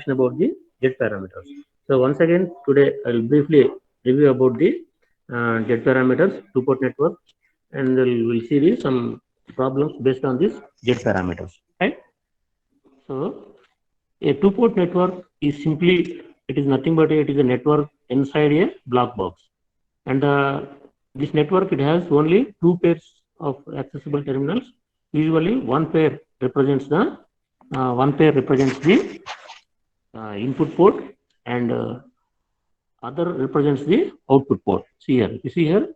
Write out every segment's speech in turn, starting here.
explanation about the Z parameters. So once again, today I will briefly review about the Z parameters, two-port network, and we'll see some problems based on these Z parameters. Right. So a two-port network is simply, it is nothing but it is a network inside a block box, and this network, it has only two pairs of accessible terminals. Usually one pair represents the input port, and other represents the output port. See here, if you see here,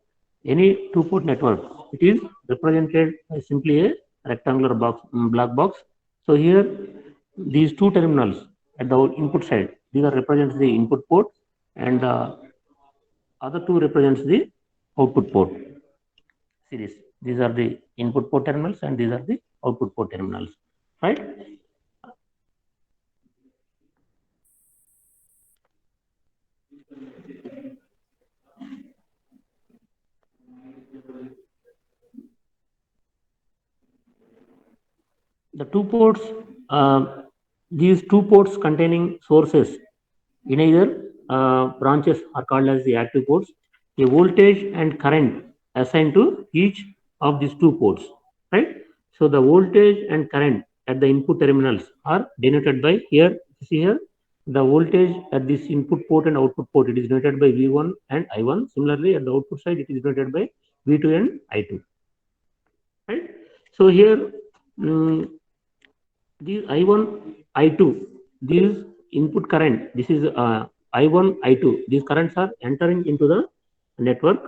any two-port network, it is represented as simply a rectangular black box. So here, these two terminals at the input side, these are represents the input port, and other two represents the output port series. These are the input port terminals, and these are the output port terminals, right? The two ports, these two ports containing sources in either branches are called as the active ports. A voltage and current assigned to each of these two ports, right? So the voltage and current at the input terminals are denoted by here. See here, the voltage at this input port and output port, it is denoted by V1 and I1. Similarly, at the output side, it is denoted by V2 and I2, right? So here, these I1, I2, these input current, this is I1, I2, these currents are entering into the network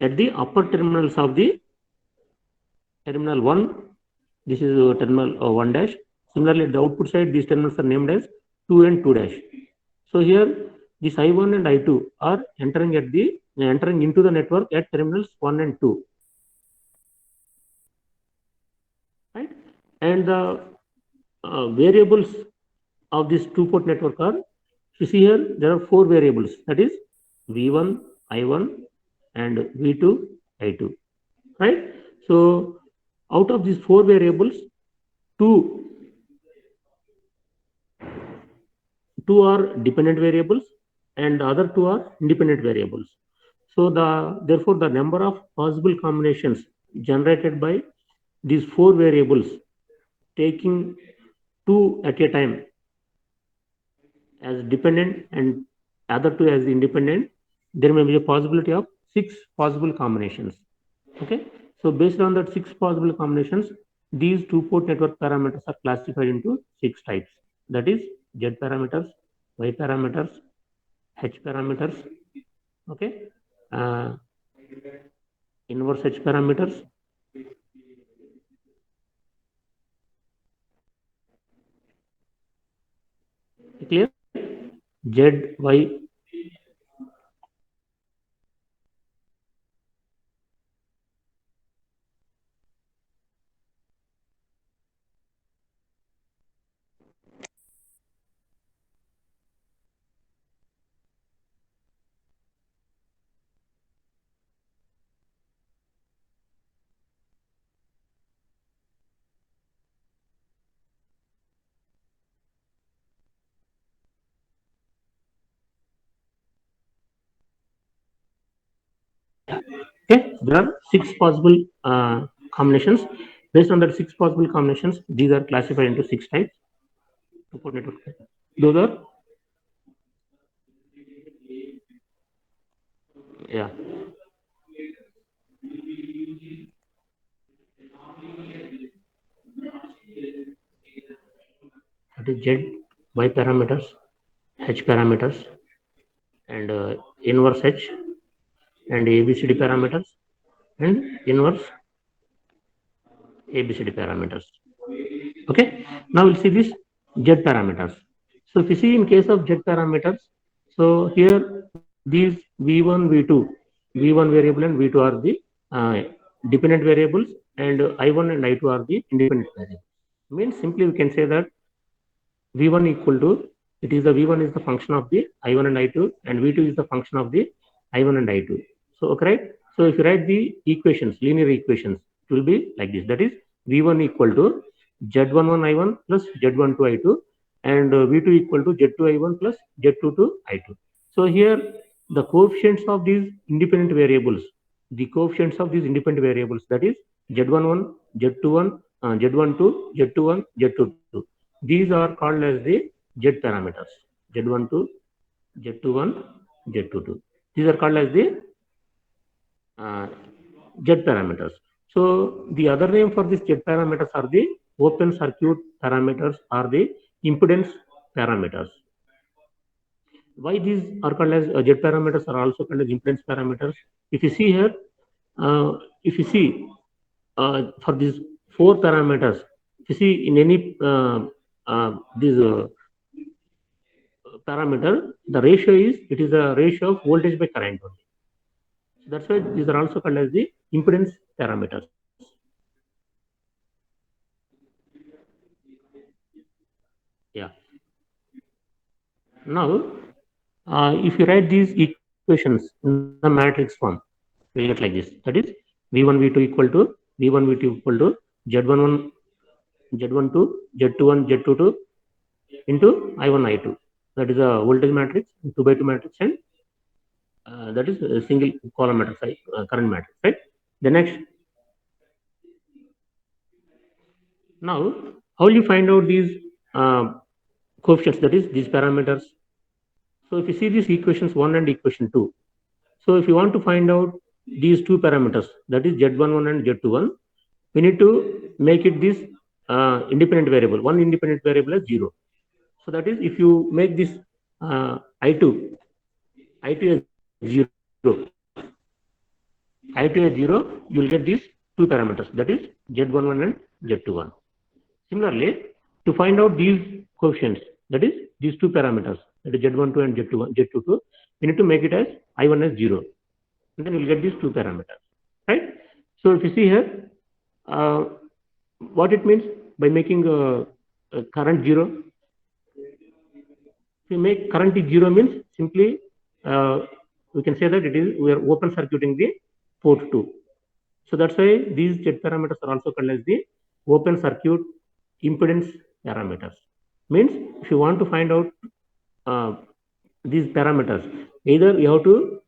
at the upper terminals of the terminal 1. This is terminal 1 dash. Similarly, at the output side, these terminals are named as 2 and 2 dash. So here, this I1 and I2 are entering into the network at terminals 1 and 2, right? And the variables of this two-port network are, you see here, there are four variables, that is V1, I1, and V2, I2, right? So out of these four variables, two are dependent variables and the other two are independent variables. So therefore the number of possible combinations generated by these four variables, taking two at a time as dependent and other two as independent, there may be a possibility of 6 possible combinations. Okay, so based on that 6 possible combinations, these two-port network parameters are classified into 6 types. That is Z parameters, Y parameters, H parameters, okay, inverse H parameters, clear? Z, Y. Okay, there are 6 possible combinations. Based on that 6 possible combinations, these are classified into 6 types. Two-port network. Those are, yeah. That is Z, Y parameters, H parameters, and inverse H, and ABCD parameters, and inverse ABCD parameters. Okay, now we'll see this Z parameters. So if you see in case of Z parameters, so here these V1, V2, V1 variable and V2 are the dependent variables, and I1 and I2 are the independent variables. Means simply we can say that V1 equal to, it is the V1 is the function of the I1 and I2, and V2 is the function of the I1 and I2. So okay, right? So if you write the equations, linear equations, it will be like this. That is V1 equal to Z11 I1 plus Z12 I2 and V2 equal to Z2I1 plus Z22I2. So here the coefficients of these independent variables, that is Z11, Z21, Z12, Z21, Z22. These are called as the Z parameters. Z12, Z21, Z22. These are called as the Z parameters. So the other name for these Z parameters are the open circuit parameters or the impedance parameters. Why these are called as Z parameters are also called as impedance parameters? If you see here, for these four parameters, if you see in any these parameter, the ratio is a ratio of voltage by current only. So that's why these are also called as the impedance parameters. Yeah. Now, if you write these equations in the matrix form, we get like this. That is V1 V2 equal to V1 V2 equal to Z11 Z12 Z21 Z22 into I1 I2. That is a voltage matrix, 2 by 2 matrix, and that is a single column matrix, current matrix, right? The next, now how will you find out these coefficients, that is these parameters? So if you see these equations 1 and equation 2, so if you want to find out these two parameters, that is Z11 and Z21, we need to make it this independent variable, one independent variable as 0. So that is, if you make this I2 as 0, you will get these two parameters, that is Z11 and Z21. Similarly, to find out these coefficients, that is these two parameters, that is Z12 and Z22, we need to make it as I1 as 0. And then you will get these two parameters, right? So if you see here, what it means by making current 0. If you make current is 0 means simply we can say that we are open circuiting the port 2. So that's why these Z parameters are also called as the open circuit impedance parameters. Means if you want to find out these parameters, either you have to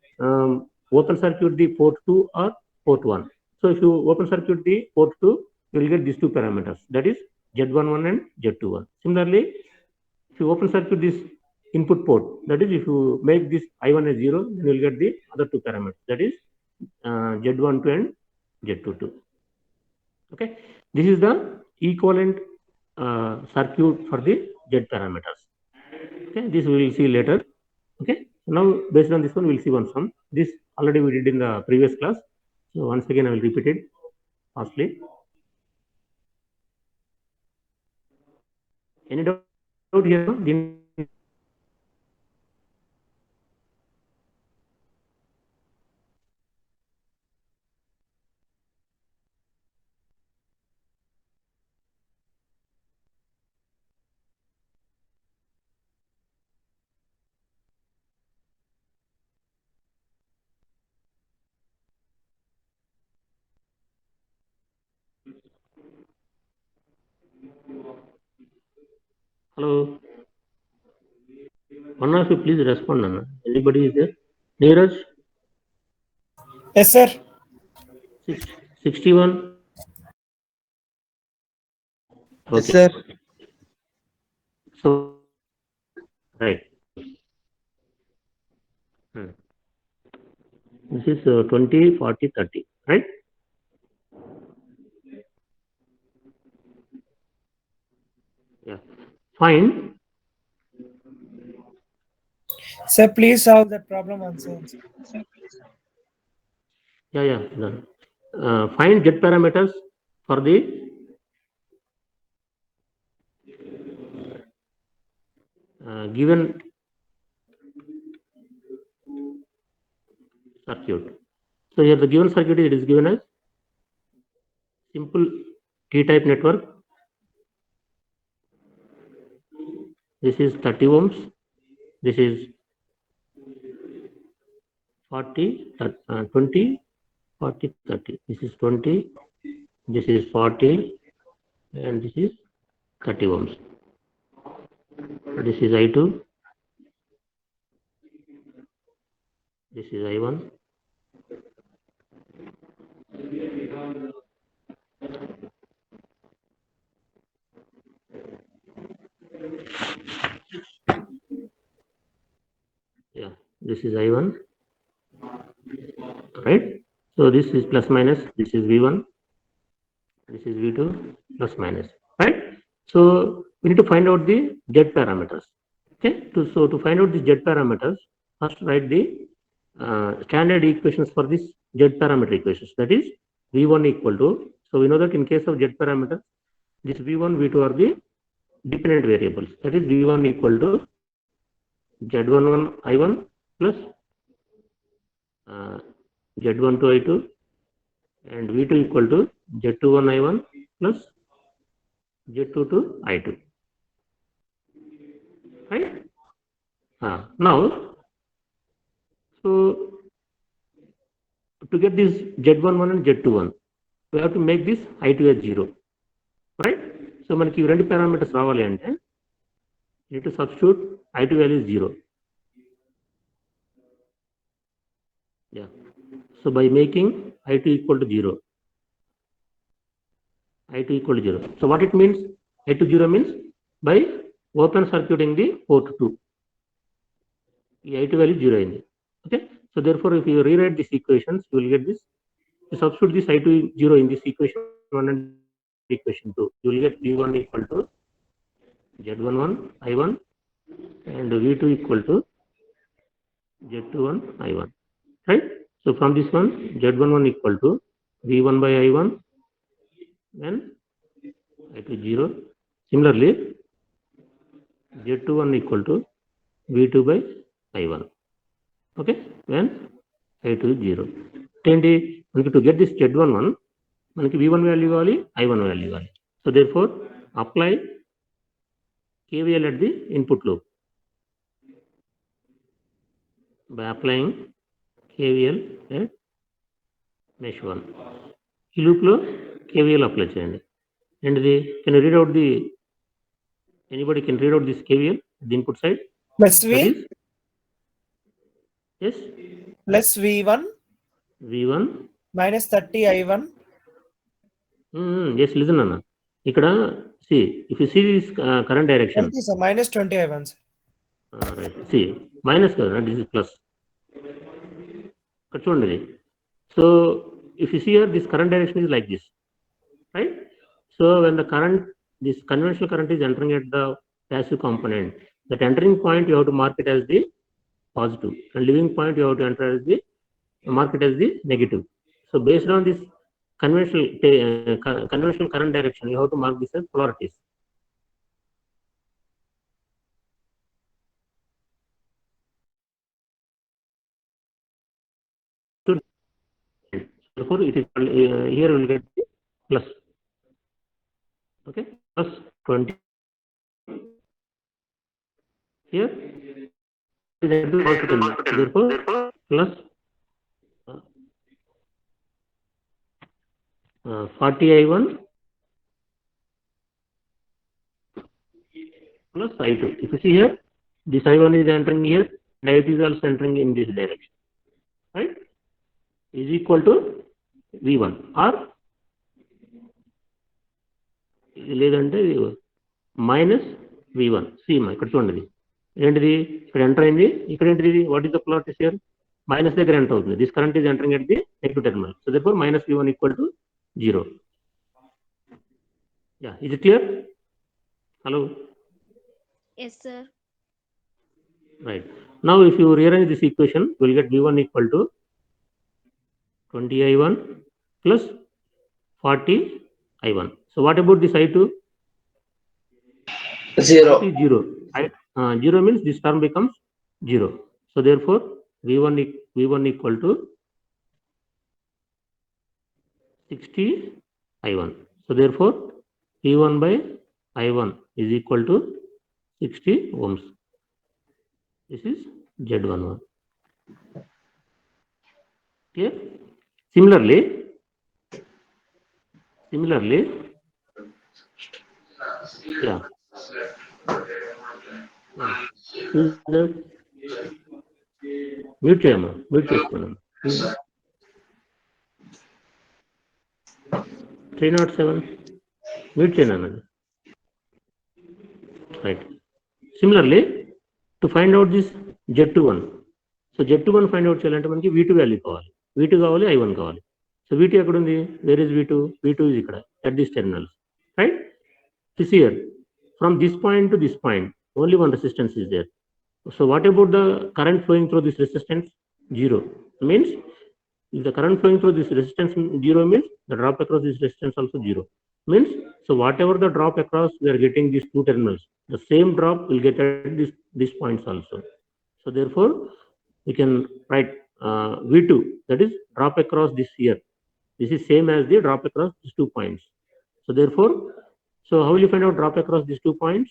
open circuit the port 2 or port 1. So if you open circuit the port 2, you will get these two parameters, that is Z11 and Z21. Similarly, if you open circuit this input port, that is if you make this I1 as 0, then you will get the other two parameters, that is Z12 and Z22. Okay, this is the equivalent circuit for the Z parameters. Okay, this we will see later. Okay, now based on this one, we will see one sum. This already we did in the previous class. So once again, I will repeat it fastly. Any doubt here? Hello. One of you please respond. Anna. Anybody is there? Neeraj? Yes, sir. 61. Okay. Yes, sir. So, right. This is 20, 40, 30, right? Yeah. Fine. Sir, please solve that problem answer. Yeah. Done. Find Z parameters for the given circuit. So here the given circuit it is given as simple T-type network. This is 30 ohms. This is 40, 20, 40, 30. This is 20. This is 40, and this is 30 ohms. This is I2. This is I1. Yeah, this is I1. Right? So this is plus minus. This is V1. This is V2 plus minus. Right? So we need to find out the Z parameters. Okay. So to find out the Z parameters, first write the standard equations for this Z parameter equations. That is V1 equal to. So we know that in case of Z parameter, this V1, V2 are the dependent variables. That is V1 equal to Z11 I1 plus Z12 I2 and V2 equal to Z21 I1 plus Z22 I2. Right? Now, so to get this Z11 and Z21, we have to make this I2 as 0. Right? So మనకి ఈ రెండు parameters రావాలి అంటే you need to substitute I2 value is 0. Yeah. So by making I2 equal to 0, I2 equal to 0. So what it means? I2 0 means by open circuiting the port 2. The I2 value 0 in it. Okay. So therefore, if you rewrite these equations, you will get this. You substitute this I2 0 in this equation 1 and equation 2. You will get V1 equal to Z11 I1 and V2 equal to Z21 I1. Right? So from this one, Z11 equal to V1 by I1 and I2 0. Similarly, Z21 equal to V2 by I1. Okay, when I2 is 0. To get this Z11, మనకి V1 value కావాలి, I1 value కావాలి. So therefore, apply KVL at the input loop. By applying KVL at mesh 1. ఈ loop లో KVL apply చేయండి. And can you read out anybody can read out this KVL at the input side? Plus V. Yes. Plus V1. V1. Minus 30 I1. Yes, listen, Anna. Ikkada, see, if you see this current direction. 20, sir. Minus 20 I1. Right. See, minus, this is plus. So, if you see here, this current direction is like this. Right? So, when this conventional current is entering at the passive component, that entering point you have to mark it as the positive, and leaving point you have to mark it as the negative. So, based on this conventional current direction, you have to mark this as polarities. Therefore, it is here we will get plus. Okay, plus 20. Here, therefore, plus 40 I1 plus I2. If you see here, this I1 is entering here, and I2 is also entering in this direction. Right? Is equal to V1 or లేదంటే minus V1. Seema ఇక్కడ చూడండి, ఏంటిది ఇక్కడ enter అయింది, ఇక్కడ ఏంటిది, what is the plot here, minus దగ్గర enter అవుతుంది. This current is entering at the negative terminal. So therefore minus V1 equal to 0. Yeah, is it clear? Hello? Yes, sir. Right. Now if you rearrange this equation, you will get V1 equal to 20 I1 plus 40 I1. So what about this I2? 0. 0. 0 means this term becomes 0. So therefore V1 equal to 60 I1. So therefore V1 by I1 is equal to 60 ohms. This is Z11. Clear? Similarly, yeah. Mute చేయమ్మా, mute చేసుకున్నాం. 307 mute చేయను అన్నది. Right. Similarly to find out this Z21. So Z21 find out చేయాలంటే మనకి V2 value కావాలి, V2 కావాలి, I1 కావాలి. So V2 ఎక్కడ ఉంది? Where is V2? V2 is ఇక్కడ at this terminal, right? This here from this point to this point only one resistance is there. So what about the current flowing through this resistance? 0. Means if the current flowing through this resistance 0 means the drop across this resistance also 0. Means so whatever the drop across we are getting these two terminals, the same drop will get at these points also. So therefore we can write V2, that is drop across this here. This is same as the drop across these 2 points. So therefore, so how will you find out drop across these 2 points?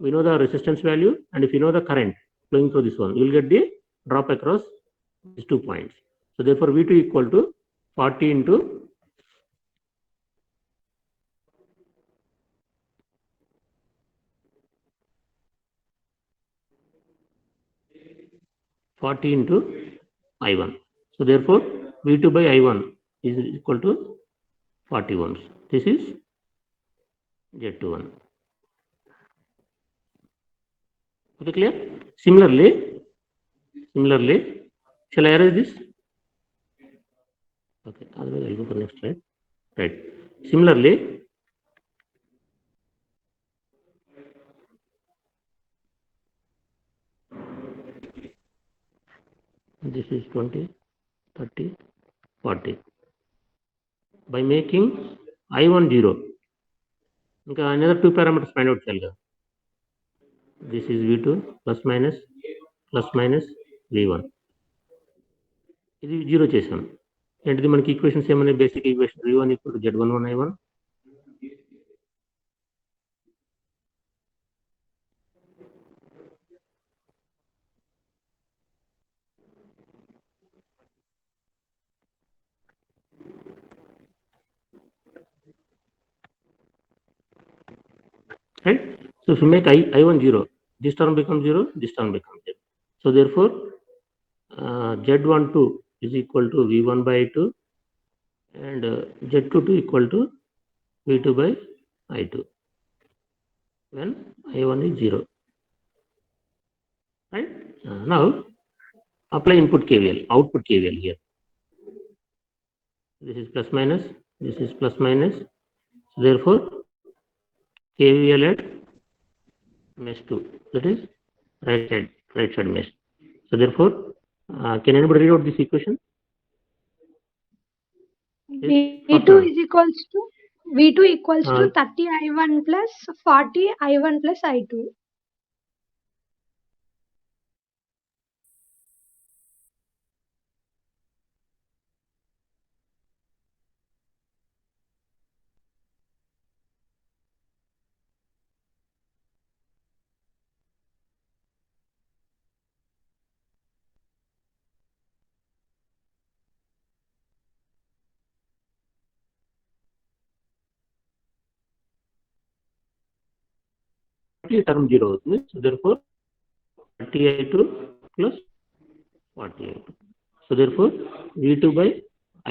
We know the resistance value, and if you know the current flowing through this one, you will get the drop across these 2 points. So therefore V2 equal to 40 into 40 into I1. So therefore V2 by I1 is equal to 40 ohms. This is Z21. Okay, clear? Similarly, shall I erase this? Okay, otherwise I'll go for next slide. Right. Similarly, this is 20, 30, 40. By making I1 0, okay, another 2 parameters find out cheyali. This is V2 plus minus V1. ఇది 0 చేసాం. ఏంటిది మనకి equations ఏమన్నా? Basic equation V1 equal to Z11 I1. Right? So if you make I1 0, this term becomes 0, this term becomes 0. So therefore Z12 is equal to V1 by I2 and Z22 equal to V2 by I2 when I1 is 0. Right? Now apply input KVL, output KVL here. This is plus minus, this is plus minus. So therefore KVL at mesh 2, that is right side mesh. So therefore can anybody read out this equation? V2 is equals to 30 I1 plus 40 I1 plus I2. Term 0 అవుతుంది. So therefore 30 I2 plus 40 I2. So therefore V2 by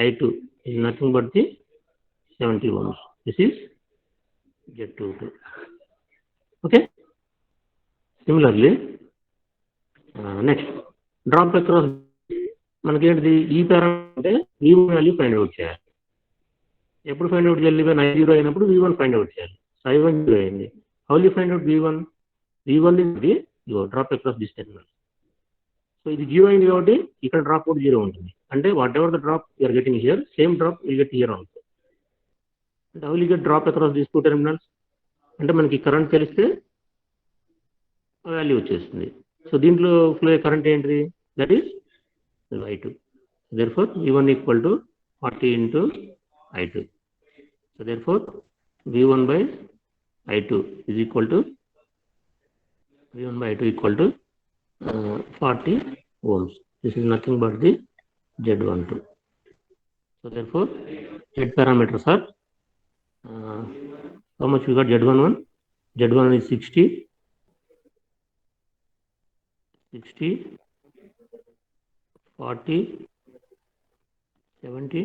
I2 is nothing but the 70 ohms. This is Z22. Okay. Similarly, next drop across మనకి ఏంటిది ఈ parameter అంటే V1 value find out చేయాలి. ఎప్పుడు find out చేయాలి? when I0 అయినప్పుడు V1 find out చేయాలి. So I1 0 అయింది. How will you find out V1? V1 is the drop across this terminal. So ఇది 0 అయింది కాబట్టి ఇక్కడ డ్రాప్ అవుట్ 0 ఉంటుంది. అంటే whatever the drop you are getting here, same drop you get here also. అంటే how will you get drop across these 2 terminals? అంటే మనకి current తెలిస్తే వాల్యూ వచ్చేస్తుంది. సో దీంట్లో ఫ్లో కరెంట్ ఏంటిది? That is I2. Therefore V1 equal to 40 into I2. So therefore V1 by I2 is equal to 40 ohms. This is nothing but the Z12. So therefore Z parameters are how much we got? Z11 is 60, 60, 40, 70,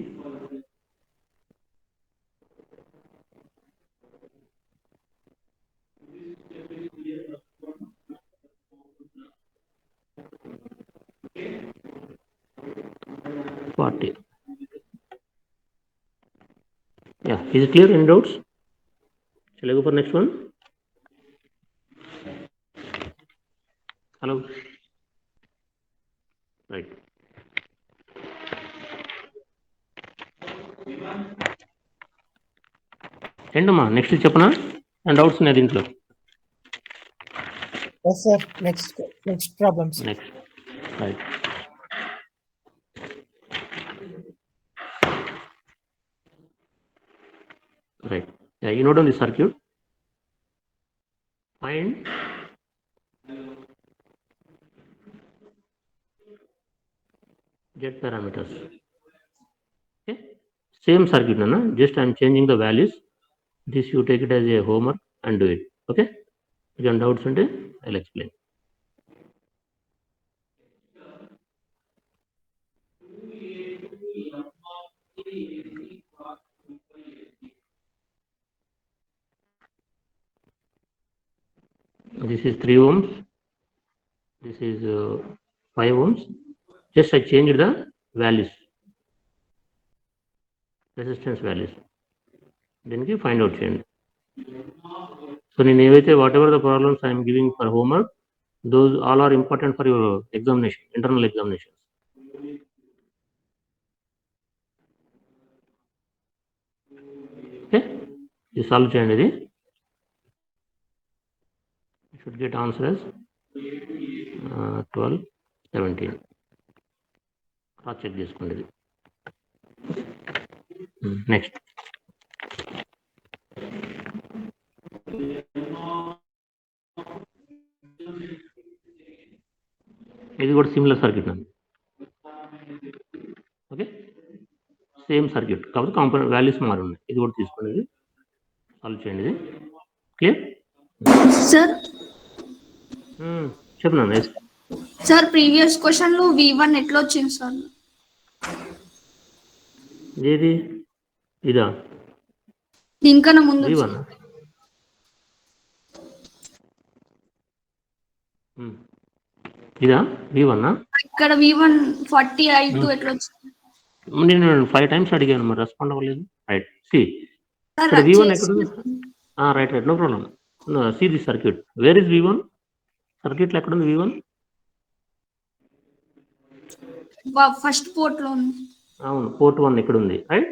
40. Yeah, is it clear? Any doubts? Shall I go for next one? Hello. Right. ఏంటమ్మా next చెప్పనా and doubts ఉన్నాయి దీంట్లో. Yes, sir. Next problems. Next right. Right. Yeah, you note on the circuit. Find Z parameters. Okay. Same circuit, Nana. Just I am changing the values. This you take it as a homework and do it. Okay. If you have doubts, I'll explain. This is 3 ohms. This is 5 ohms. Just I changed the values, resistance values. Then you find out change. So in whatever the problems I am giving for homework, those all are important for your examination, internal examinations. Okay, you solve change ఇది. You should get answer as 12, 17. Cross check చేసుకోండి ఇది. Next. ఇది కూడా similar circuit అండి. Okay, same circuit కాబట్టి component values మారి ఉన్నాయి. ఇది కూడా తీసుకోండి, ఇది సాల్వ్ చేయండి. ఇది క్లియర్ సార్? చెప్పినాను సార్ ప్రీవియస్ క్వశ్చన్ లో V1 ఎట్లా వచ్చింది సార్? ఏది ఇదా? దీనికన్నా ముందు V1 ఇదా? V1 ఇక్కడ V1 40 I2 ఎట్లా వచ్చింది? నేను 5 టైమ్స్ అడిగాను, మరి రెస్పాండ్ అవ్వలేదు. రైట్, సి సార్ ఇక్కడ V1 ఎక్కడ ఉంది? Right, no problem. See the circuit. Where is V1? సర్క్యూట్లో ఎక్కడ ఉంది V1? ఫస్ట్ పోర్ట్ లో ఉంది. అవును, పోర్ట్ 1 ఇక్కడ ఉంది. Right,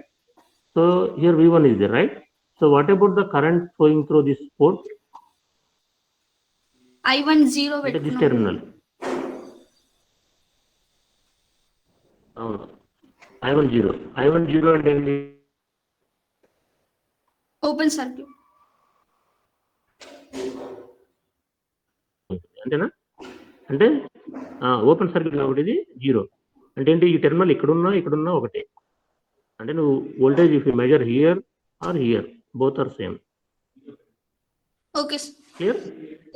so here V1 is there, right? So what about the current flowing through this port? I1 0 This పెట్టుకున్నాం. terminal. అవును, I1 0. I1 0 అంటే ఏంటి? Open circuit. అంతేనా? అంటే ఓపెన్ సర్క్యూట్ కాబట్టి ఇది 0. అంటే ఏంటి? ఈ టెర్మినల్ ఇక్కడున్నా ఒకటే. అంటే నువ్వు voltage if you measure here or here, both are same. Okay sir. Clear?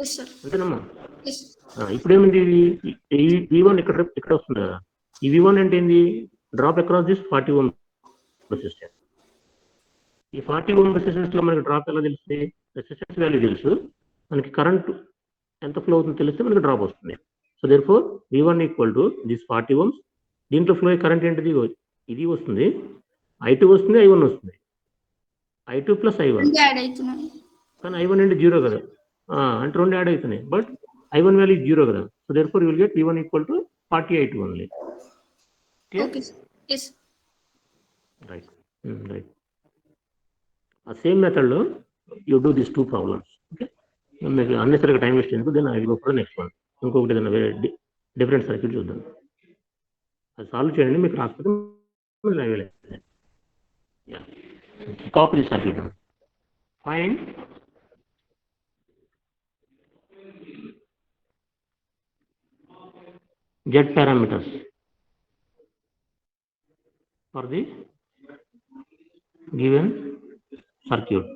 yes sir. అంతేనమ్మా. yes. ఇప్పుడు ఏమింది? ఈ V1 ఇక్కడ వస్తుంది కదా. ఈ V1 అంటే ఏంది? Drop across this 40 ohm resistance. ఈ 40 ohm రెసిస్టెన్స్ లో మనకి డ్రాప్ ఎలా తెలుస్తుంది? రెసిస్టెన్స్ వాల్యూ తెలుసు, మనకి కరెంట్ ఎంత ఫ్లో అవుతుందో తెలిస్తే మనకి డ్రాప్ వస్తుంది. So therefore V1 equal to this 40 ohms. దీంట్లో ఫ్లో కరెంట్ ఏంటిది? ఇది వస్తుంది, I2 వస్తుంది, I1 వస్తుంది. I2 plus I1. యాడ్ అవుతున్నాయి. కానీ I1 అంటే 0 కదా, అంటే 2 యాడ్ అవుతున్నాయి. బట్ I1 వాల్యూ 0 కదా. So therefore you will get V1 equal to 40 I2 only. Okay sir. yes. Right, right. ఆ సేమ్ మెథడ్లో you do this 2 problems. Okay, మీకు అన్నెసరిగా టైం వేస్ట్ ఎందుకు? Then I will go for next one. ఇంకొకటి ఏదైనా వేరే different circuit చూద్దాం. అది సాల్వ్ చేయండి, మీకు రాకపోతే copy the circuit. Find Z parameters for the given circuit.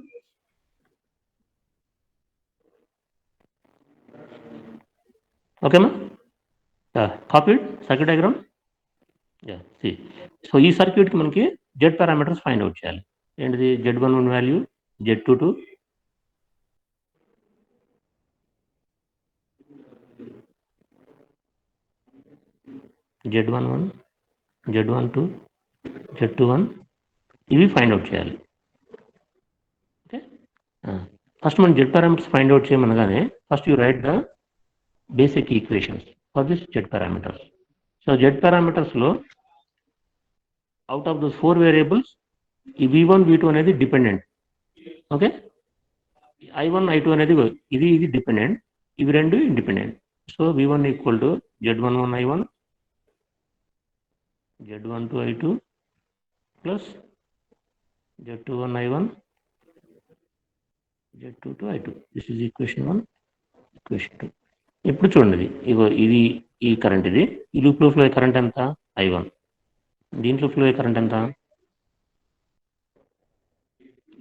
Okay, ma? Copied circuit diagram. See so ఈ సర్క్యూట్కి మనకి జెడ్ పారామీటర్స్ ఫైండ్ అవుట్ చేయాలి. ఏంటిది? Z11 value, Z22, Z11, Z12, Z21 ఇవి ఫైండ్ అవుట్ చేయాలి. ఓకే, ఫస్ట్ మనం Z parameters find out చేయమనగానే first you write the basic equations for this Z parameters. సో జెడ్ పారామీటర్స్లో అవుట్ ఆఫ్ దోస్ 4 వేరియబుల్స్ ఈ V1, V2 అనేది డిపెండెంట్. ఓకే, I1, I2 అనేది ఇది డిపెండెంట్, ఇవి రెండు independent. So V1 equal to Z11 I1, Z12 I2 plus Z21 I1, Z22 I2. This is equation 1, equation 2. ఇప్పుడు చూడండి, ఇగో ఇది ఈ కరెంట్, ఇది ఈ లూప్లో ఫ్లో అయ్యే కరెంట్ ఎంత? I1. దీంట్లో ఫ్లో అయ్యే కరెంట్ ఎంత?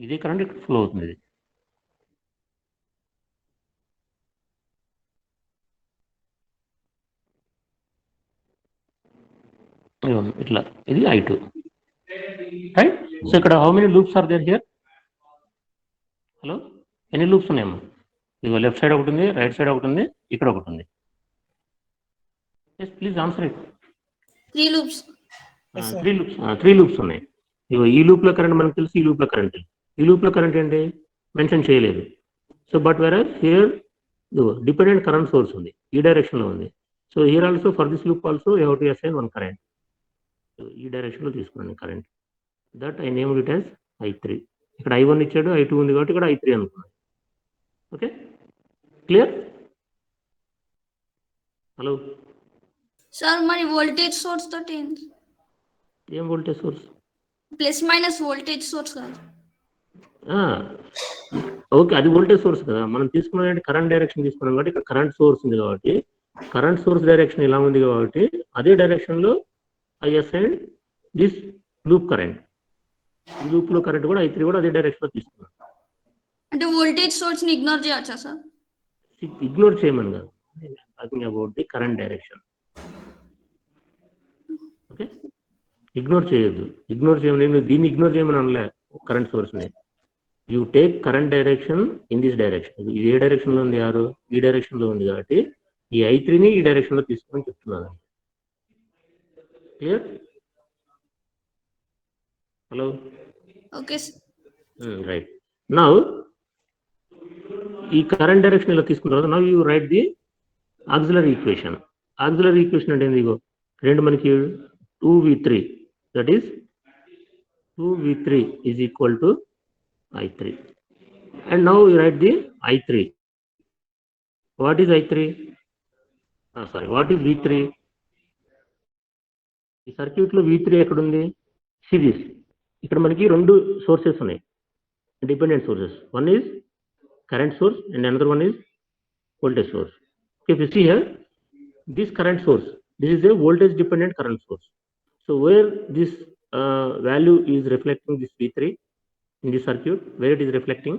ఇదే కరెంట్ ఇక్కడ ఫ్లో అవుతుంది. ఇది ఇట్లా, ఇది I2, రైట్? సో ఇక్కడ how many loops are there here? Hello, ఎన్ని లూప్స్ ఉన్నాయమ్మా? ఇదిగో లెఫ్ట్ సైడ్ ఒకటి ఉంది, రైట్ సైడ్ ఒకటి ఉంది, ఇక్కడ ఒకటి ఉంది. Yes, please answer it. 3 loops. Yes, sir. 3 loops ఉన్నాయి. ఇగో ఈ లూప్లో కరెంట్ మనకు తెలుసు, ఈ లూప్లో కరెంట్ తెలుసు. ఈ లూప్లో కరెంట్ ఏంటి? మెన్షన్ చేయలేదు. So but where here dependent current source ఉంది, ఈ డైరెక్షన్లో ఉంది. So here also for this loop also you have to assign one current. ఈ డైరెక్షన్లో తీసుకున్నాను current, that I named it as I3. ఇక్కడ I1 ఇచ్చాడు, I2 ఉంది కాబట్టి ఇక్కడ I3 అనుకున్నాను. Okay, clear? హలో, సార్ మరి వోల్టేజ్ సోర్స్ తోటి ఏంటి? ఏం voltage source? Plus minus voltage source కాదు. ఓకే, అది వోల్టేజ్ సోర్స్ కదా. మనం తీసుకున్న కరెంట్ డైరెక్షన్ తీసుకున్నాం కాబట్టి ఇక్కడ కరెంట్ సోర్స్ ఉంది కాబట్టి, కరెంట్ సోర్స్ డైరెక్షన్ ఇలా ఉంది కాబట్టి అదే డైరెక్షన్లో I assign this loop current. ఈ లూప్లో కరెంట్ కూడా I3 కూడా అదే డైరెక్షన్లో తీసుకున్నాం. అంటే వోల్టేజ్ సోర్స్ ని ఇగ్నోర్ చేయొచ్చా సార్? ఇగ్నోర్ చేయమని కాదు, talking about the current direction. Okay, ignore చేయొద్దు. ఇగ్నోర్ చేయమని, నేను దీన్ని ఇగ్నోర్ చేయమని అనలే కరెంట్ సోర్స్ని. You take current direction in this direction. ఇది ఏ డైరెక్షన్లో ఉంది? ఈ డైరెక్షన్లో ఉంది కాబట్టి ఈ I3ని ఈ డైరెక్షన్లో తీసుకొని చెప్తున్నాను. Clear? Hello, okay. Right. Now ఈ కరెంట్ డైరెక్షన్ ఇలా తీసుకున్న తర్వాత now you write the auxiliary equation. Auxiliary equation అంటే ఏంది? ఇగో రెండు మనకి 2V3, that is 2V3 is equal to I3. And now you write the I3. What is I3? Sorry, what is V3? ఈ సర్క్యూట్లో V3 ఎక్కడుంది? సిరీస్. ఇక్కడ మనకి రెండు సోర్సెస్ ఉన్నాయి, dependent sources. One is current source and another one is voltage source. If you see here, this current source, this is a voltage dependent current source. So where this value is reflecting this V3 in this circuit, where it is reflecting?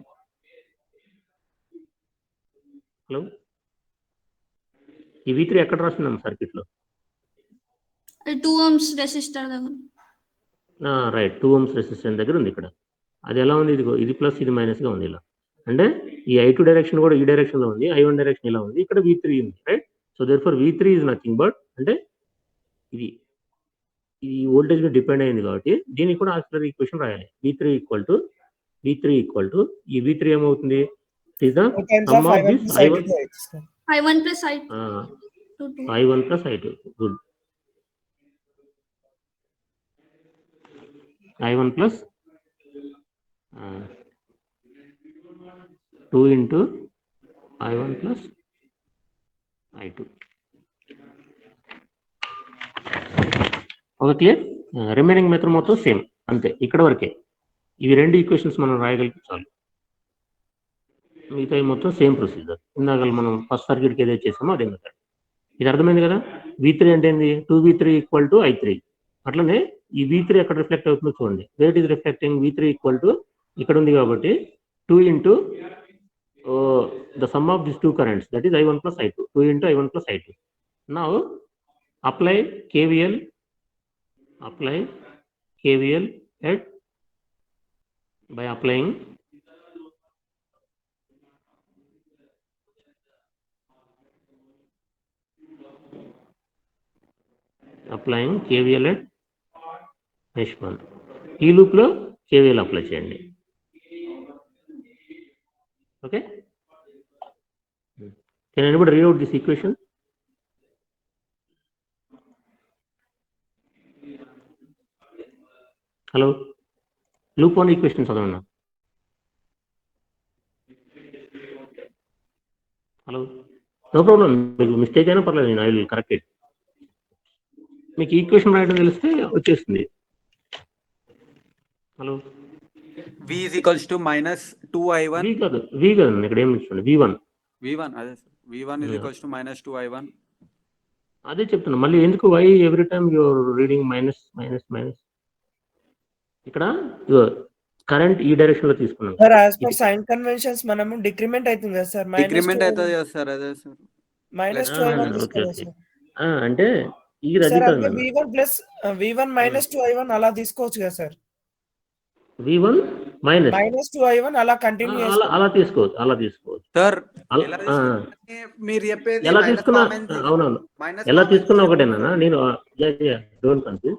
Hello, ఈ V3 ఎక్కడ రాస్తున్నాం సర్క్యూట్లో? 2 ohms resistor దగ్గర. Right, 2 ohms resistance దగ్గర ఉంది. ఇక్కడ అది ఎలా ఉంది? ఇదిగో ఇది ప్లస్, ఇది మైనస్గా ఉంది. ఇలా అంటే ఈ I2 డైరెక్షన్ కూడా ఈ డైరెక్షన్లో ఉంది, I1 డైరెక్షన్ ఇలా ఉంది, ఇక్కడ V3 ఉంది, right? So therefore V3 is nothing but, అంటే ఇది ఈ వోల్టేజ్ మీద డిపెండ్ అయింది కాబట్టి దీనికి కూడా ఆక్సిలరీ ఈక్వేషన్ రాయాలి. V3 ఈక్వల్ టు ఈ V3 ఏమవుతుంది? Is the sum of this I1 plus I2. I1 plus I2. Good. I1 plus 2 into I1 plus I2. Okay, clear? Remaining method మొత్తం సేమ్, అంతే. ఇక్కడ వరకే ఇవి రెండు ఈక్వేషన్స్ మనం రాయగలిగితే చాలు. మిగతా మొత్తం సేమ్ ప్రొసీజర్. ఇందాక మనం ఫస్ట్ సర్క్యూట్కి ఏదైతే చేసామో అదే మెథడ్. ఇది అర్థమైంది కదా? V3 అంటే ఏంది? 2V3 equal to I3. అట్లనే ఈ V3 ఎక్కడ రిఫ్లెక్ట్ అవుతుందో చూడండి. Where it is reflecting? V3 equal to ఇక్కడ ఉంది కాబట్టి 2 into the sum of these two currents, that is I1 plus I2. 2 into I1 plus I2. Now apply KVL at by applying KVL at mesh 1. ఈ loop లో KVL apply చేయండి. Okay, can anybody read out this equation? Hello, loop 1 equation చదవన్నా. Hello, no problem, మీకు mistake అయినా పర్లేదు, నేను I will correct it. మీకు equation రాయడం తెలిస్తే వచ్చేస్తుంది. Hello, v is equals to minus 2i1. V కాదు ఇక్కడ ఏమి ఇస్తుంది, v1. అదే sir, v1 is equals to minus 2i1. అదే చెప్తున్నా, మళ్ళీ ఎందుకు why every time your reading minus minus minus? ఇక్కడ కరెంట్ ఈ డైరెక్షన్ లో తీసుకున్నాం sir as per sign conventions మనము డిక్రిమెంట్ అవుతుంది కదా సార్, డిక్రిమెంట్ అవుతుంది కదా సార్, అదే sir minus plus 2i1 okay తీసుకోవాలి ఓకే. సార్. అంటే ఈ రది సార్ కాదు అంటే v1 plus v1 minus 2i1 అలా తీసుకోవచ్చు కదా sir, v1 minus minus 2i1 అలా కంటిన్యూ అలా తీసుకోవచ్చు సార్. మీరు చెప్పేది ఎలా తీసుకున్నా అవునవును, ఎలా తీసుకున్నా ఒకటేనా? నేను డోంట్ కన్ఫ్యూజ్,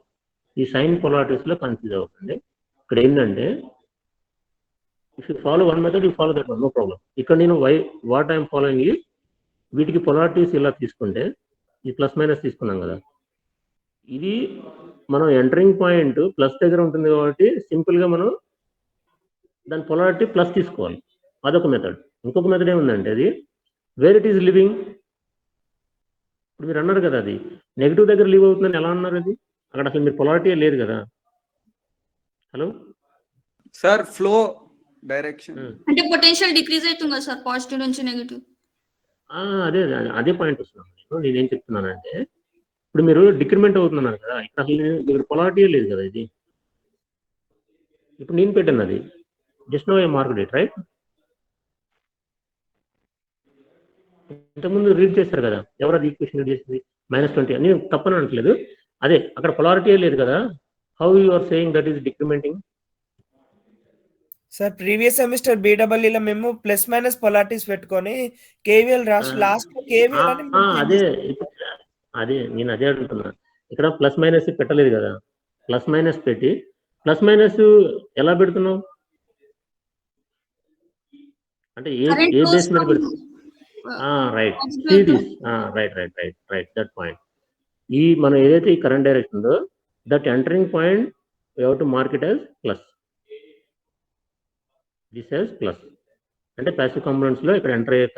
ఈ సైన్ పొలారిటీస్ లో కన్ఫ్యూజ్ అవుతుంది. ఇక్కడ ఏంటంటే if you follow one method you follow that one, no problem. ఇక్కడ నేను వాట్ ఐఎమ్ ఫాలోయింగ్ ఈ వీటికి పొలారిటీస్ ఇలా తీసుకుంటే ఈ ప్లస్ మైనస్ తీసుకున్నాం కదా, ఇది మనం ఎంటరింగ్ పాయింట్ ప్లస్ దగ్గర ఉంటుంది కాబట్టి సింపుల్ గా మనం దాని పొలారిటీ ప్లస్ తీసుకోవాలి, అదొక మెథడ్. ఇంకొక మెథడ్ ఏముందంటే అది వేర్ ఇట్ ఈస్ లివింగ్. ఇప్పుడు మీరు అన్నారు కదా అది నెగిటివ్ దగ్గర లీవ్ అవుతుందని ఎలా అన్నారు? అది అక్కడ అసలు మీరు పొలారిటీ లేదు కదా. హలో సార్, ఫ్లో డైరెక్షన్ అంటే పొటెన్షియల్ డిక్రీజ్ అవుతుంది కదా సార్, పాజిటివ్ నుంచి నెగిటివ్. అదే పాయింట్ వస్తున్నాను. నేనేం చెప్తున్నానంటే ఇప్పుడు మీరు డిక్రిమెంట్ అవుతున్నారు కదా, ఇక్కడ అసలు మీరు పొలారిటీ లేదు కదా. ఇది ఇప్పుడు నేను పెట్టాను అది just no I marked it right. ఇంతకుముందు రీడ్ చేశారు కదా, ఎవరు అది ఈక్వేషన్ రీడ్ చేసింది? -20. నేను తప్పని అనట్లేదు, అదే అక్కడ పొలారిటీ లేదు కదా. How you are saying that is decrementing? Sir previous semester బీడబ్ల్యూలో మేము ప్లస్ మైనస్ పొలారిటీస్ పెట్టుకొని కేవీఎల్ రాసి లాస్ట్ కేవీఎల్ అని అదే నేను అదే అడుగుతున్నా. ఇక్కడ ప్లస్ మైనస్ పెట్టలేదు కదా, ప్లస్ మైనస్ పెట్టి ప్లస్ మైనస్ ఎలా పెడుతున్నావు? అంటే ఏ బేస్ మీద పెడుతున్నావు? Right, see this, right that point. ఈ మనం ఏదైతే ఈ కరెంట్ డైరెక్షన్ ఉందో that entering point you have to mark it as plus, this as plus. అంటే ప్యాసివ్ కాంపోనెంట్స్ లో ఇక్కడ ఎంటర్ అయ్యే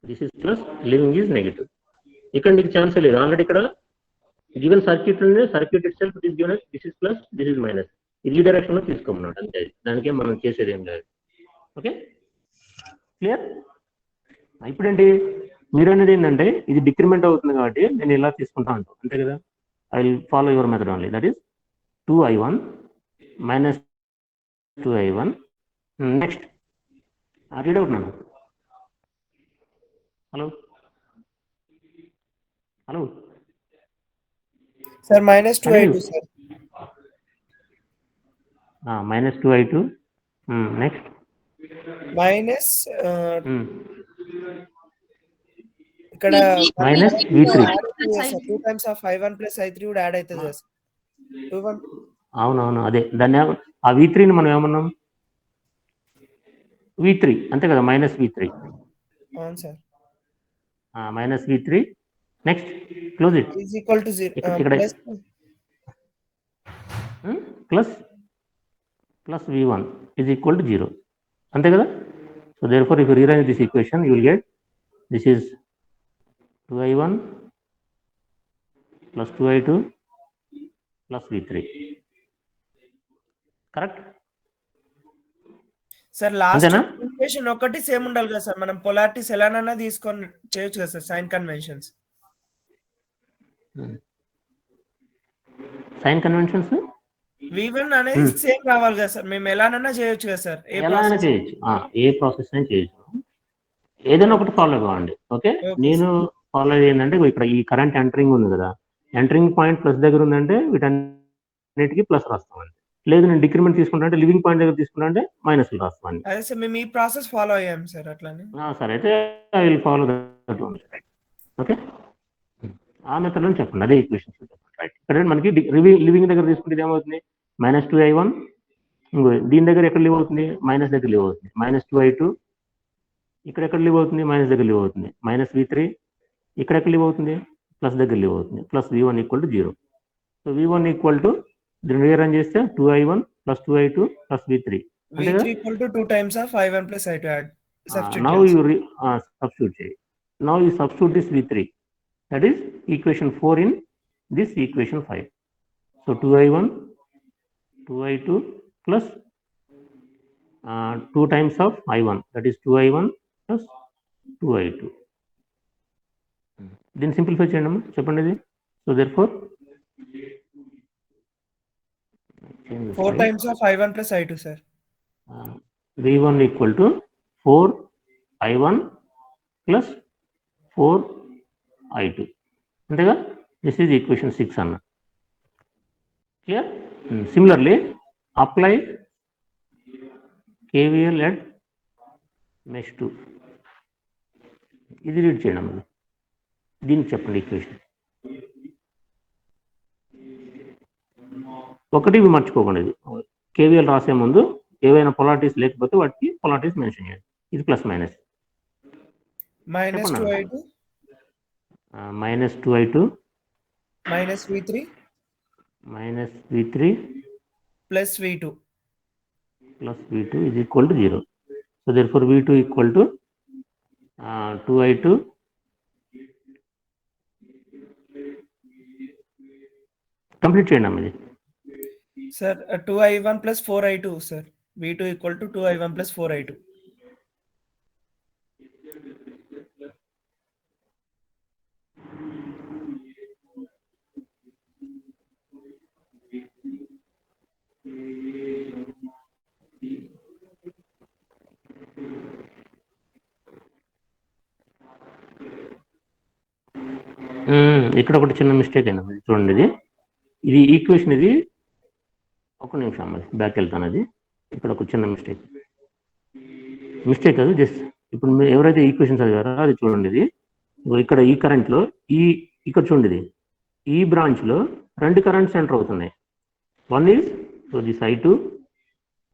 this is plus, leaving is negative. ఇక్కడ నీకు ఛాన్స్ లేదు, ఆల్రెడీ ఇక్కడ given circuit circuit itself it is given this is plus, this is minus. ఇది direction లో తీసుకోమన్నాడు అంతే, దానికే మనం చేసేది ఏం లేదు. Okay, clear? ఇప్పుడేంటి మీరు అనేది ఏంటంటే ఇది డిక్రిమెంట్ అవుతుంది కాబట్టి నేను ఇలా తీసుకుంటా అంటాను అంతే కదా. I will follow your method only, that is 2i1 minus 2i1. Next read out నాను. Hello sir -2i2 sir, -2i2. Next minus ఇక్కడ minus v3. 2 times of i1 plus i3 కూడా యాడ్ అవుతుంది కదా సార్. 2 అవునవును, అదే దాన్ని ఆ v3ని మనం ఏమన్నాం? v3 అంతే కదా, -v3. అవును sir, -v3. Next close it, is equal to 0 ఇక్కడ plus v1 is equal to 0 అంతే కదా. So therefore if you rearrange this equation you will get this is 2i1 plus 2i2 plus v3. Correct sir last అంతేనా? Equation ఒకటి same ఉండాలి కదా sir, మనం polarities ఎలానైనా తీసుకొని చేయొచ్చు కదా sir sign conventions. Sign conventions V1 అనేది సేమ్ రావాలి కదా సార్, మేము ఎలానైనా చేయొచ్చు కదా సార్, ఏ ఎలా అయినా ప్రాసెస్? చేయొచ్చు, ఏ ప్రాసెస్ అయినా చేయొచ్చు, ఏదైనా ఒకటి ఫాలో కావండి. ఓకే, ఓకే నేను ఫాలో ఏంటంటే ఇక్కడ ఈ కరెంట్ ఎంటరింగ్ ఉంది కదా, ఎంటరింగ్ పాయింట్ ప్లస్ దగ్గర ఉందంటే వీటన్నిటికీ ప్లస్ రాస్తామండి. లేదు నేను డిక్రిమెంట్ తీసుకుంటా అంటే లివింగ్ పాయింట్ దగ్గర తీసుకుంటా అంటే మైనస్ రాస్తామండి. అదే సార్, మేము ఈ ప్రాసెస్ ఫాలో అయ్యాం సార్ అట్లానే. సరే అయితే I will follow that one. Okay, ఆ మెథడ్లో చెప్పండి, అదే ఈక్వేషన్ రైట్. ఇక్కడ మనకి లివింగ్ దగ్గర తీసుకుంటే ఇది ఏమవుతుంది, -2i1. ఇంకో దీని దగ్గర ఎక్కడ లీవ్ అవుతుంది, మైనస్ దగ్గర లీవ్ అవుతుంది, -2i2. ఇక్కడ ఎక్కడ లీవ్ అవుతుంది, మైనస్ దగ్గర లీవ్ అవుతుంది, -v3. ఇక్కడ ఎక్కడ లీవ్ అవుతుంది, ప్లస్ దగ్గర లీవ్ అవుతుంది, ప్లస్ v1 = 0. సో v1 దీన్ని రీఅరేంజ్ చేస్తే 2i1 + 2i2 + v3. V3 = 2 times of I1 + I2 add. Now you substitute చేయి. Now you substitute this v3, that is equation 4 in this equation 5. So 2i1 2i2 plus 2 times of i1, that is 2i1 plus 2i2. దీన్ని simplify చేయండి అమ్మా, చెప్పండి ఇది. So therefore 4 times of I1 + I2 sir. v1 = 4i1 plus 4i2, అంతేగా. This is equation 6 అన్న. Clear? Similarly apply KVL at mesh 2. ఇది read చేయండి అమ్మా, దీనికి చెప్పండి ఈక్వేషన్. ఒకటి ఇవి మర్చిపోకండి, ఇది KVL రాసే ముందు ఏవైనా పొలారిటీస్ లేకపోతే వాటికి పొలారిటీస్ మెన్షన్ చేయండి. ఇది plus minus. -2i2 -2i2 -v3 -v3 plus v2 = 0. So therefore v2 = 2i2 complete చేయండి అమ్మ ఇది. Sir 2i1 + 4i2 sir. v2 = 2i1 + 4i2. ఇక్కడ ఒకటి చిన్న మిస్టేక్ అయినా చూడండి, ఇది ఈక్వేషన్, ఇది ఒక నిమిషం అమ్మది బ్యాక్ వెళ్తాను. అది ఇక్కడ ఒక చిన్న మిస్టేక్ అది జస్ట్ ఇప్పుడు మీరు ఎవరైతే ఈక్వేషన్ చదివారో అది చూడండి. ఇది ఇక్కడ ఈ కరెంట్లో ఇక్కడ చూడండి, ఈ బ్రాంచ్లో 2 కరెంట్స్ ఎంటర్ అవుతున్నాయి. One is so this I2,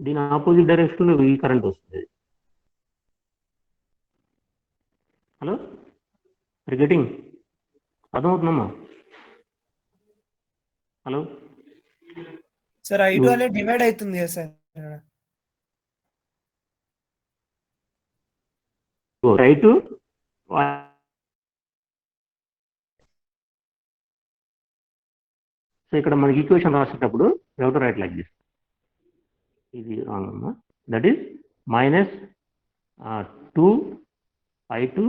దీని ఆపోజిట్ డైరెక్షన్లో ఈ కరెంట్ వస్తుంది. హలో, గెటింగ్ అర్థమవుతుందమ్మా? హలో సార్ I2 అనేది డివైడ్ అవుతుంది కదా సార్. I2 సో ఇక్కడ మనకి ఈక్వేషన్ రాసేటప్పుడు ఎవరు రైట్ లైక్ దిస్, ఇది రాంగ్ అమ్మా. That is -2i2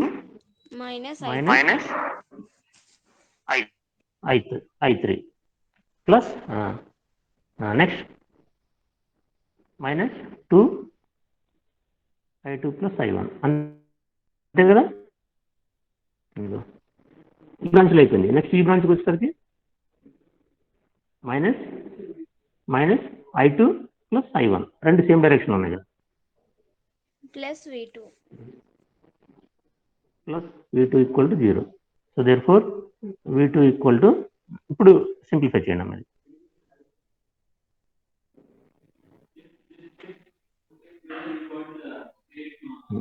-i3 plus next -2i2 + i1, అంతే కదా. ఈ బ్రాంచ్లో అయిపోయింది. నెక్స్ట్ ఈ బ్రాంచ్కి వచ్చేసరికి -i2 + i1, రెండు సేమ్ డైరెక్షన్ ఉన్నాయి కదా, +v2 = 0. సో therefore v2 = ఇప్పుడు సింప్లిఫై చేయండి అన్నది.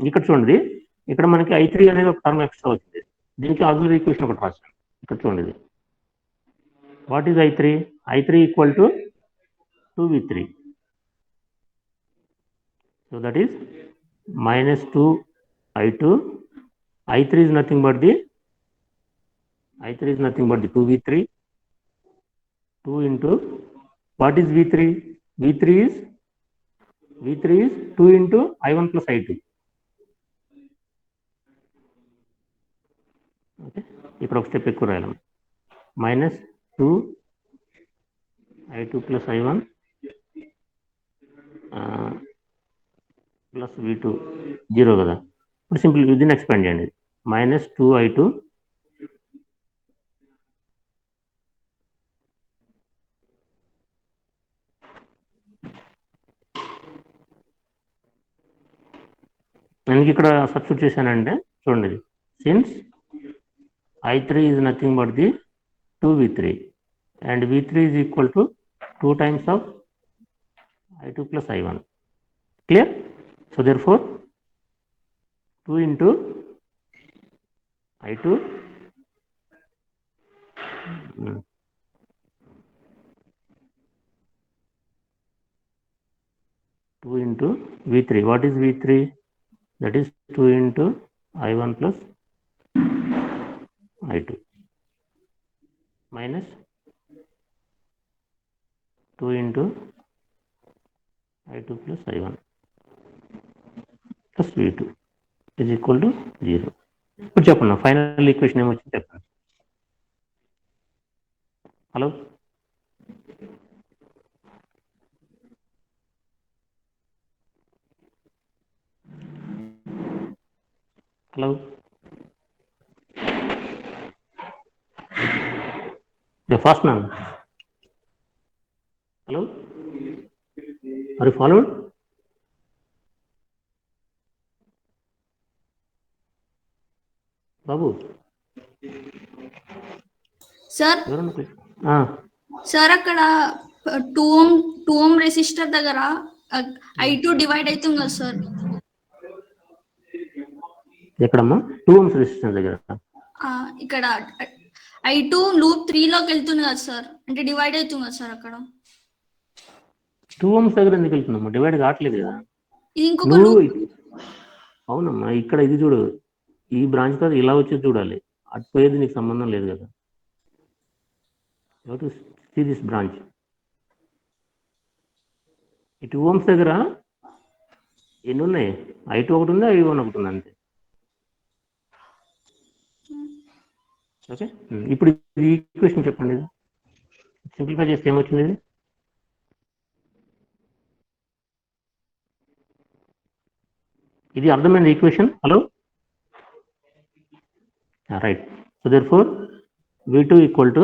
ఇక్కడ చూడండి, ఇక్కడ మనకి I3 అనేది ఒక టర్మ్ ఎక్స్ట్రా వచ్చింది, దీనికి ఆక్సిలరీ ఈక్వేషన్ ఒకటి రాశాను. ఇక్కడ చూడండి, what is I3? I3 = 2v3. So that is -2i2. I3 is nothing but the 2v3. 2 into what is v3? v3 is 2 into I1 + I2. Okay, ఇక్కడ ఒక స్టెప్ ఎక్కువ రాయాలి. -2i2 + I1 plus V2 zero కదా. ఇప్పుడు simple దీన్ని expand చేయండి. Minus 2I2 నేను ఇక్కడ సబ్స్టిట్యూట్ చేశానంటే చూడండి, since I3 is nothing but the 2V3 and V3 is equal to 2 times of I2 plus I1. Clear? So therefore 2 into I2 2 into V3. What is V3? That is 2 into I1 plus I2 minus 2 into I2 plus I1 plus V2 is equal to 0. ఇప్పుడు చెప్పండి final equation ఏమొచ్చింది చెప్పండి. Hello hello fast ma'am. Hello are you followed? బాబు sir ఎవరన్నా sir అక్కడ 2 ohm resistor దగ్గర I2 divide అవుతుంది కదా సార్. ఎక్కడమ్మా? 2 ohms రెసిస్టెన్స్ దగ్గర ఇక్కడ I2 లూప్ 3 లోకి వెళ్తుంది కదా సార్, అంటే డివైడ్ అవుతుంది కదా సార్ అక్కడ. 2 ohms దగ్గర ఎందుకు వెళ్తున్నాము? డివైడ్ కావట్లేదు కదా. ఇది ఇంకొక నువ్వు లూప్. అవునమ్మా, ఇక్కడ ఇది చూడు, ఈ బ్రాంచ్ తర్వాత ఇలా వచ్చేది చూడాలి, అటు పోయేది నీకు సంబంధం లేదు కదా. You to see this branch. ఈ 2 ohms దగ్గర ఎన్ని ఉన్నాయి? I2 ఒకటి ఉంది, I1 ఒకటి ఉంది అంతే. ఓకే, ఇప్పుడు ఈ ఈక్వేషన్ చెప్పండి, సింప్లిఫై చేస్తే ఏమొచ్చింది? ఇది ఇది అర్థమైంది equation? Hello right. So therefore V2 equal to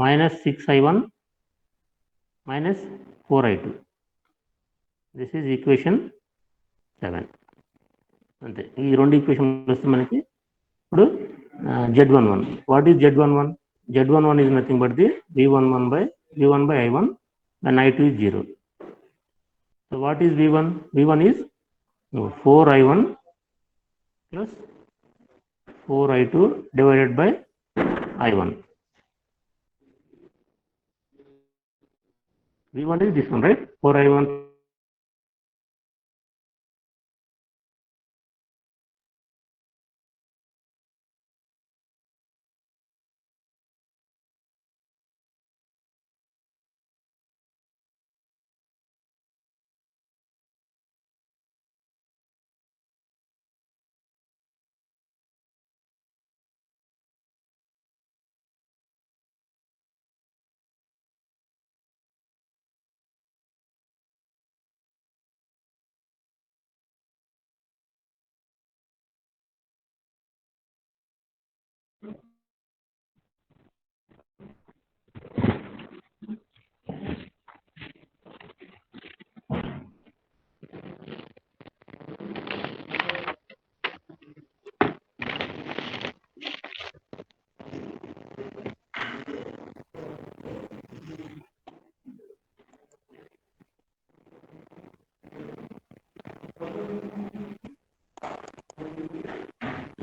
minus 6I1 minus 4I2. This is equation 7. అంతే, ఈ రెండు ఈక్వేషన్ వస్తే మనకి ఇప్పుడు Z11. What is Z11? Z11 is nothing but the V11 by I1 and I2 is 0. So what is V1? V1 is 4I1 plus 4I2 divided by I1. V1 is this one, right? 4I1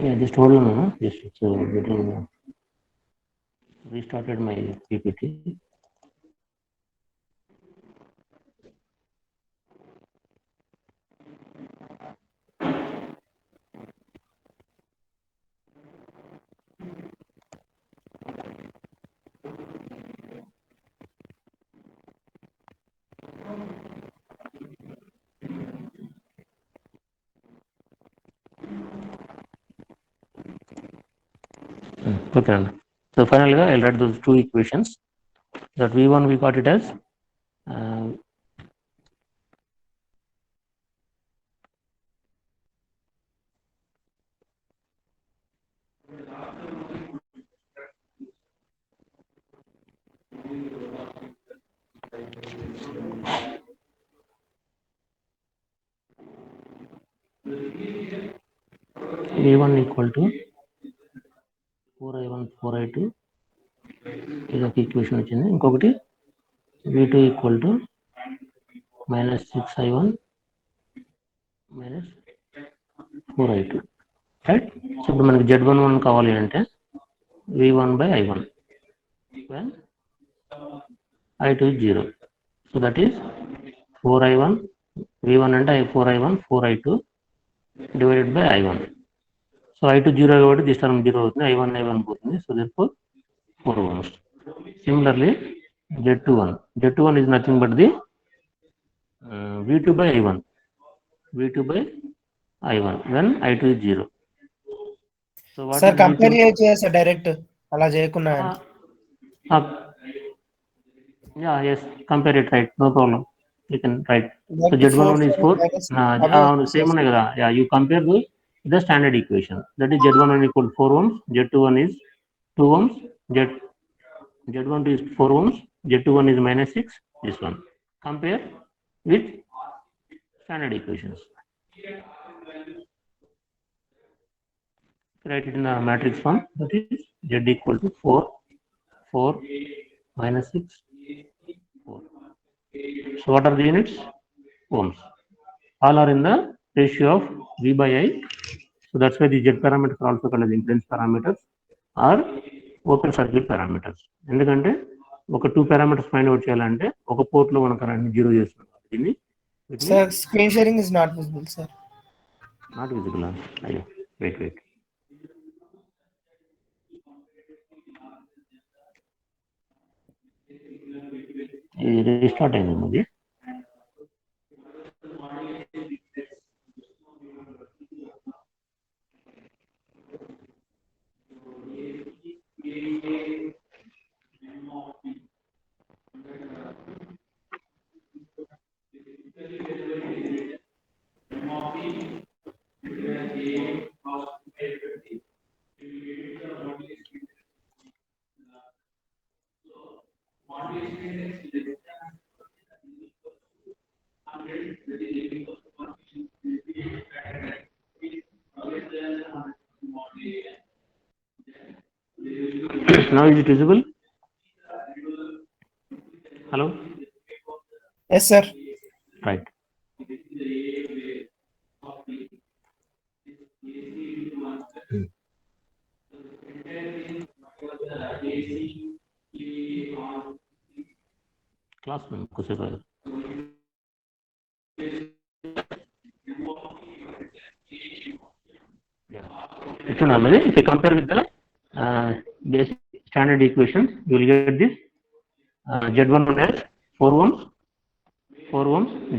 Yeah, just hold on, just getting restarted my PPT. Okay, so finally I'll write those two equations. That V1 we got it as V1 equal to 4i1 4i2 ఇది ఒక equation వచ్చింది. ఇంకొకటి V2 equal to -6i1 -4i2 right. So ఇప్పుడు మనకి Z11 కావాలి అంటే V1/I1 when I2 is 0. So that is 4i1 V1 అంటే 4i1 4i2 divided by I1. So I2 0 కాబట్టి this term 0 అవుతుంది, I1 పోతుంది. So therefore 4 ohms. Similarly Z21 is nothing but the V2/I1 when I2 is 0. So what sir is compare V2? చేయొచ్చు sir direct అలా చేయకుండా. Yeah, yes, compare it, right, no problem, you can write. So Z11 is 4, same ఉన్నాయి కదా. Yeah, you compare the standard equation, that is Z11 equal to 4 ohms, Z21 is 2 ohms, Z12 is 4 ohms, Z21 is -6, this one compare with standard equations. Write it in the matrix form, that is Z equal to 4 -6 4. So what are the units? Ohms. All are in the ratio of V/I. So that's why the Z parameters are also called as impedance parameters or open circuit parameters. ఎందుకంటే ఒక 2 parameters find out చేయాలంటే ఒక port లో మనం current 0 చేస్తున్నాం. దీన్ని sir screen sharing is not visible sir. Not visible. అయ్యో wait ఇది రీస్టార్ట్ అయింది అది. Now is it visible? Hello? Yes sir. Right. Class में कुछ if you compare with the basic standard equations, you will get this. Z11 has 4 ohms,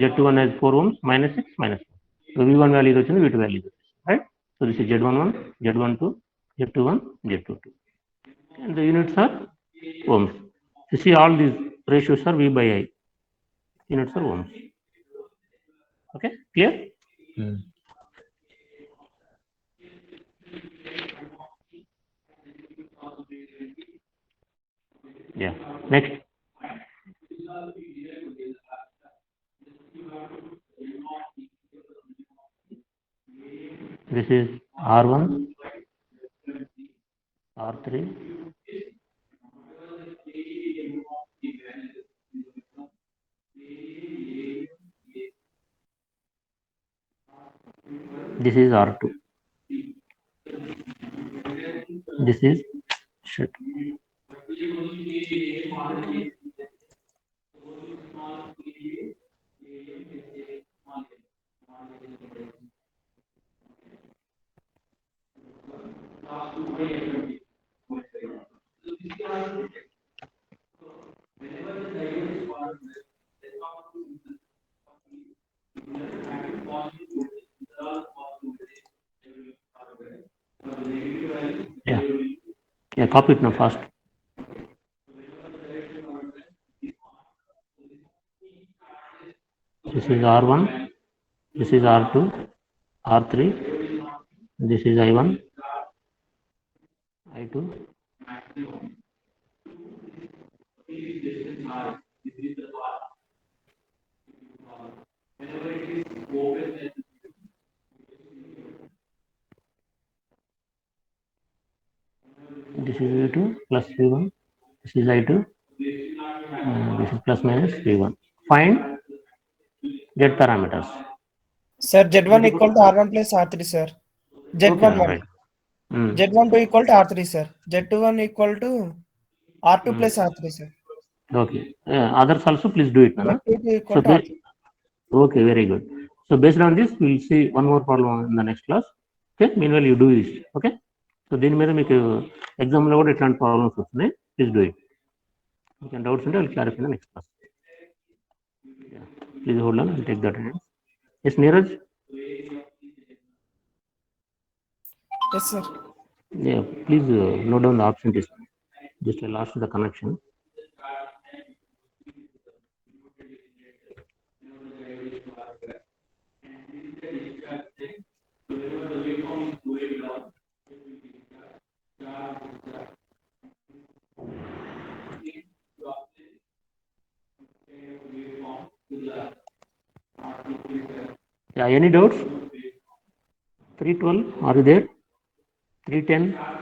Z21 has 4 ohms, -6, -4. So V1 value is V2 value, right? So this is Z11, Z12, Z21, Z22, and the units are ohms. You see all these ratios are V/I. Units are ohms. Okay, clear? Yeah. Next. This is R1, R3. This is R2. This is shit. Yeah, copy it now fast. This is R1, this is R2, R3, this is I1, I2. plus V1. This is I2. This is plus minus V1. Find Z parameters. Sir, Z1 equal to R1 plus R3, sir. Z1 1. Right. Mm. Z12 equal to R3, sir. Z21 equal to R2 plus R3, sir. Okay. Others also please do it. Nana. Z22 equal So to R3. okay, very good. So based on this, we'll see one more problem in the next class. Okay. Meanwhile, you do this. Okay. So దీని మీద మీకు ఎగ్జామ్లో కూడా ఇట్లాంటి problems వస్తున్నాయి. Please do it. మీకు doubts ఉంటే I'll clarify in the next class. Yeah. Please hold on. I'll take that. Yes, Neeraj. Yes, sir. Yeah. Please note down the option. Just I lost the connection. Yeah, any doubts? 312, are you there? 310.